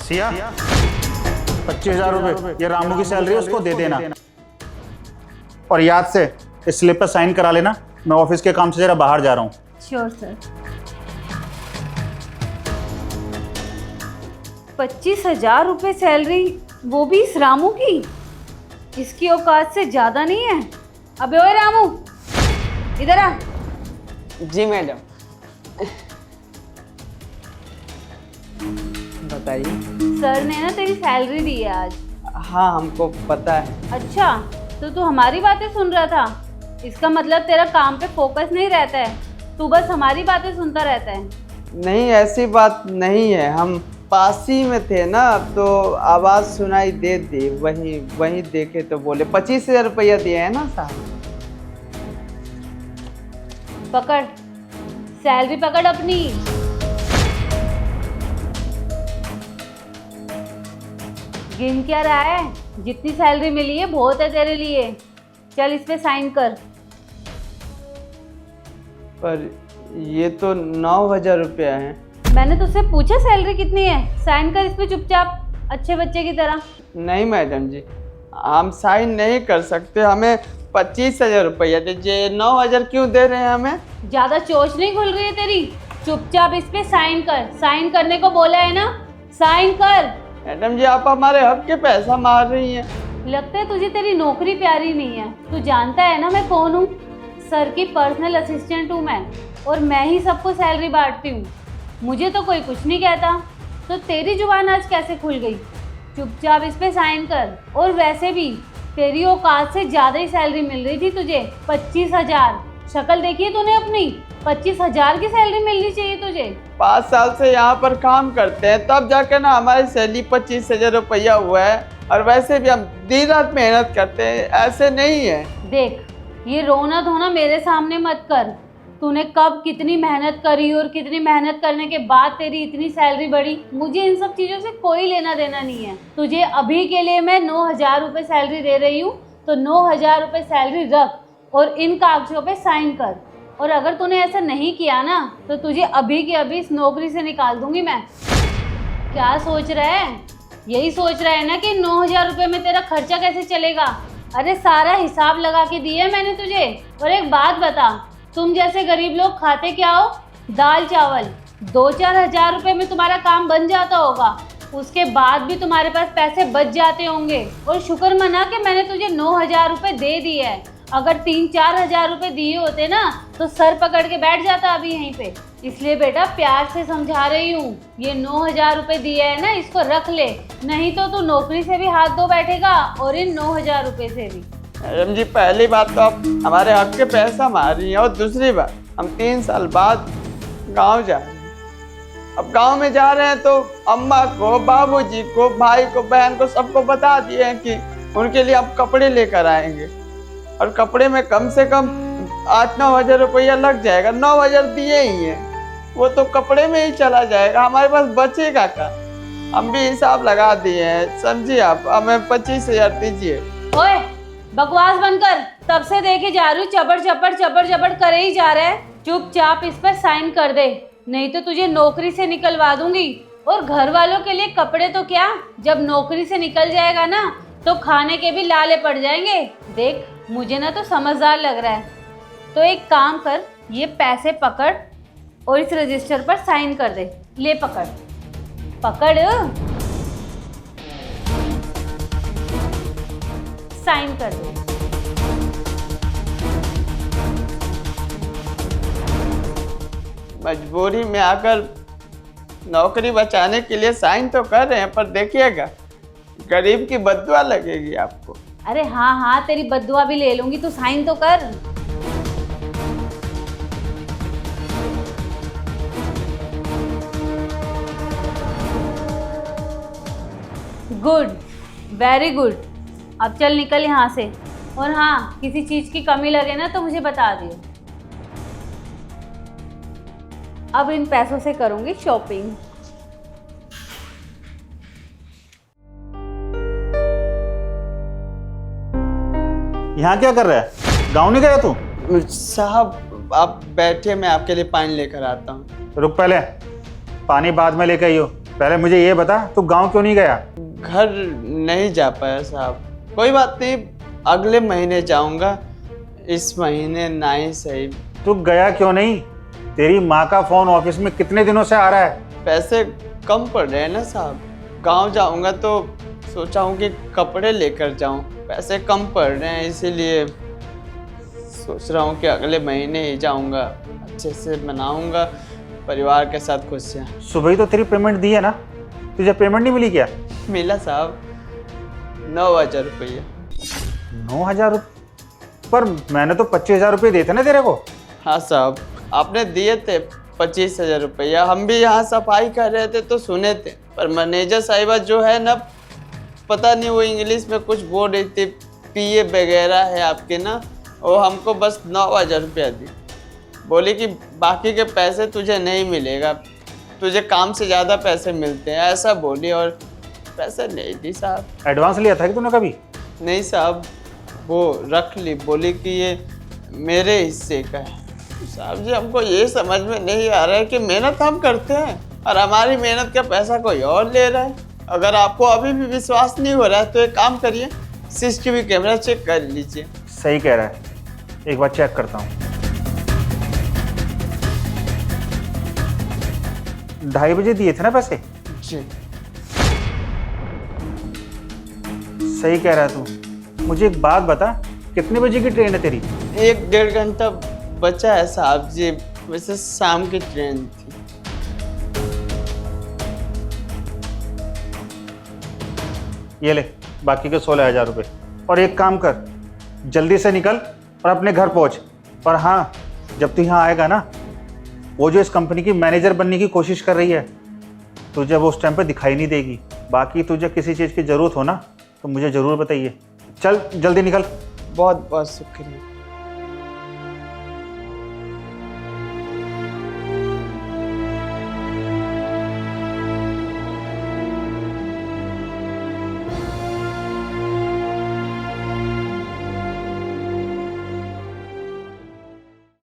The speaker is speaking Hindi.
सिया, 25,000 रुपये ये रामू की सैलरी है, उसको दे देना। और याद से इस स्लिप पर साइन करा लेना, मैं ऑफिस के काम से जरा बाहर जा रहा हूँ। Sure sir. 25,000 रुपये सैलरी, वो भी इस रामू की? इसकी औकात से ज्यादा नहीं है? अबे ओए रामू, इधर आ। जी मैडम। बताइए। सर ने ना तेरी सैलरी दी है आज। हाँ हमको पता है। अच्छा, तो तू हमारी बातें सुन रहा था? इसका मतलब तेरा काम पे फोकस नहीं रहता है, तू बस हमारी बातें सुनता रहता है। नहीं ऐसी बात नहीं है, हम पास ही में थे ना तो आवाज़ सुनाई दे दी, वही देखे तो बोले 25,000 रुपया दिए है ना साहब। पकड़ सैलरी, पकड़ अपनी। गिन क्या रहा है? जितनी सैलरी मिली है बहुत है तेरे लिए। चल इस पे साइन कर। पर ये तो 9,000 रुपया है। मैंने तुझसे पूछा सैलरी कितनी है? साइन कर इस पे चुपचाप, अच्छे बच्चे की तरह। नहीं मैडम जी, हम साइन नहीं कर सकते, हमें 25,000 रुपया दीजिए। 9,000 क्यों दे रहे हैं हमें? ज्यादा चोच नहीं खुल रही है तेरी? चुपचाप इस पे साइन कर। साइन करने को बोला है ना, साइन कर। मैडम जी आप हमारे हक के पैसा मार रही हैं। लगता है तुझे तेरी नौकरी प्यारी नहीं है। तू जानता है ना मैं कौन हूँ? सर की पर्सनल असिस्टेंट हूँ मैं, और मैं ही सबको सैलरी बांटती हूँ। मुझे तो कोई कुछ नहीं कहता, तो तेरी जुबान आज कैसे खुल गई? चुपचाप इस पे साइन कर। और वैसे भी तेरी औकात से ज़्यादा ही सैलरी मिल रही थी तुझे, 25,000। शक्ल देखी है तूने अपनी? 25,000 की सैलरी मिलनी चाहिए तुझे। 5 साल से यहाँ पर काम करते हैं तब जाकर ना हमारी सैलरी 25,000 रुपया हुआ है, और वैसे भी हम दिन रात मेहनत करते हैं, ऐसे नहीं है। देख, ये रोना धोना मेरे सामने मत कर। तूने कब कितनी मेहनत करी और कितनी मेहनत करने के बाद तेरी इतनी सैलरी बढ़ी, मुझे इन सब चीज़ों से कोई लेना देना नहीं है। तुझे अभी के लिए मैं 9,000 रुपये सैलरी दे रही हूँ, तो 9,000 रुपये सैलरी रख और इन कागजों पे साइन कर। और अगर तूने ऐसा नहीं किया ना, तो तुझे अभी के अभी इस नौकरी से निकाल दूंगी मैं। क्या सोच रहा है? यही सोच रहा है ना कि 9,000 रुपये में तेरा खर्चा कैसे चलेगा? अरे सारा हिसाब लगा के दिया मैंने तुझे। और एक बात बता, तुम जैसे गरीब लोग खाते क्या हो? दाल चावल। 2-4 हज़ार रुपये में तुम्हारा काम बन जाता होगा, उसके बाद भी तुम्हारे पास पैसे बच जाते होंगे। और शुक्र मना कि मैंने तुझे 9,000 रुपये दे दिए है। अगर 3-4 हज़ार रुपये दिए होते ना, तो सर पकड़ के बैठ जाता अभी यहीं पे। इसलिए बेटा प्यार से समझा रही हूँ, ये 9,000 रुपये दिए है ना, इसको रख ले, नहीं तो तू नौकरी से भी हाथ धो बैठेगा और इन 9,000 रुपये से भी। मैडम जी पहली बात तो आप हमारे हक के पैसा मार रही हैं, और दूसरी बात हम 3 साल बाद गांव जा रहे हैं। अब गांव में जा रहे हैं तो अम्मा को, बाबूजी को, भाई को, बहन को, सबको बता दिए हैं कि उनके लिए आप कपड़े लेकर आएंगे, और कपड़े में कम से कम 8-9 हज़ार रुपया लग जाएगा। 9,000 दिए ही हैं, वो तो कपड़े में ही चला जाएगा, हमारे पास बचेगा क्या? हम भी हिसाब लगा दिए हैं, समझिए आप, हमें 25,000 दीजिए। ओए बकवास बंद कर, तब से देखे जा रही हूँ चबर चबर करे ही जा रहा है। चुपचाप इस पर साइन कर दे, नहीं तो तुझे नौकरी से निकलवा दूंगी। और घर वालों के लिए कपड़े तो क्या, जब नौकरी से निकल जाएगा ना, तो खाने के भी लाले पड़ जाएंगे। देख मुझे ना तो समझदार लग रहा है, तो एक काम कर, ये पैसे पकड़ और इस रजिस्टर पर साइन कर दे। ले पकड़ पकड़, साइन कर दे। मजबूरी में आकर नौकरी बचाने के लिए साइन तो कर रहे हैं, पर देखिएगा गरीब की बद्दुआ लगेगी आपको। अरे हाँ हाँ, तेरी बद्दुआ भी ले लूंगी, तू साइन तो कर। Good, very good. अब चल निकल यहाँ से। और हाँ, किसी चीज की कमी लगे ना तो मुझे बता दियो। अब इन पैसों से करूंगी शॉपिंग। यहाँ क्या कर रहा है? गाँव नहीं गया तू? साहब आप बैठे, मैं आपके लिए पानी लेकर आता हूँ। रुक, पहले पानी बाद में लेकर आइयो। पहले मुझे ये बता, तू गांव क्यों नहीं गया? घर नहीं जा पाया साहब। कोई बात नहीं, अगले महीने जाऊंगा, इस महीने नहीं सही। तू गया क्यों नहीं? तेरी माँ का फोन ऑफिस में कितने दिनों से आ रहा है। पैसे कम पड़ रहे हैं ना साहब। गांव जाऊंगा तो सोचा हूँ कि कपड़े लेकर जाऊं, पैसे कम पड़ रहे हैं, इसीलिए सोच रहा हूँ कि अगले महीने ही जाऊंगा, अच्छे से मनाऊंगा परिवार के साथ खुशियाँ। सुबह ही तो तेरी पेमेंट दी है ना, तुझे पेमेंट नहीं मिली क्या? मिला साहब, 9,000 रुपये। 9,000 रुपये? पर मैंने तो 25,000 रुपये दिए थे ना तेरे को। हाँ साहब, आपने दिए थे 25,000 रुपया। हम भी यहाँ सफाई कर रहे थे तो सुने थे, पर मैनेजर साहिबा जो है ना, पता नहीं वो इंग्लिश में कुछ बोल रही थी, पीए वगैरह है आपके ना, वो हमको बस 9,000 रुपया दी। बोली कि बाकी के पैसे तुझे नहीं मिलेगा, तुझे काम से ज़्यादा पैसे मिलते हैं, ऐसा बोली। और पैसे नहीं दी साहब। एडवांस लिया था कि तूने कभी? नहीं साहब, वो रख ली, बोली कि ये मेरे हिस्से का है। साहब जी, हमको ये समझ में नहीं आ रहा है कि मेहनत हम करते हैं और हमारी मेहनत का पैसा कोई और ले रहा है। अगर आपको अभी भी विश्वास नहीं हो रहा है तो एक काम करिए, सीसीटीवी कैमरा चेक कर लीजिए। सही कह रहा है, एक बार चेक करता हूँ। 2:30 बजे दिए थे ना पैसे? जी सही कह रहा है तू। मुझे एक बात बता, कितने बजे की ट्रेन है तेरी? 1-1.5 घंटा बचा है साहब जी, वैसे शाम की ट्रेन थी। ये ले बाकी के 16,000 रुपये। और एक काम कर, जल्दी से निकल और अपने घर पहुंच। और हाँ, जब तू यहाँ आएगा ना, वो जो इस कंपनी की मैनेजर बनने की कोशिश कर रही है, तुझे वो उस टाइम पे दिखाई नहीं देगी। बाकी तुझे किसी चीज़ की ज़रूरत हो ना तो मुझे ज़रूर बताइए। चल जल्दी निकल। बहुत बहुत शुक्रिया।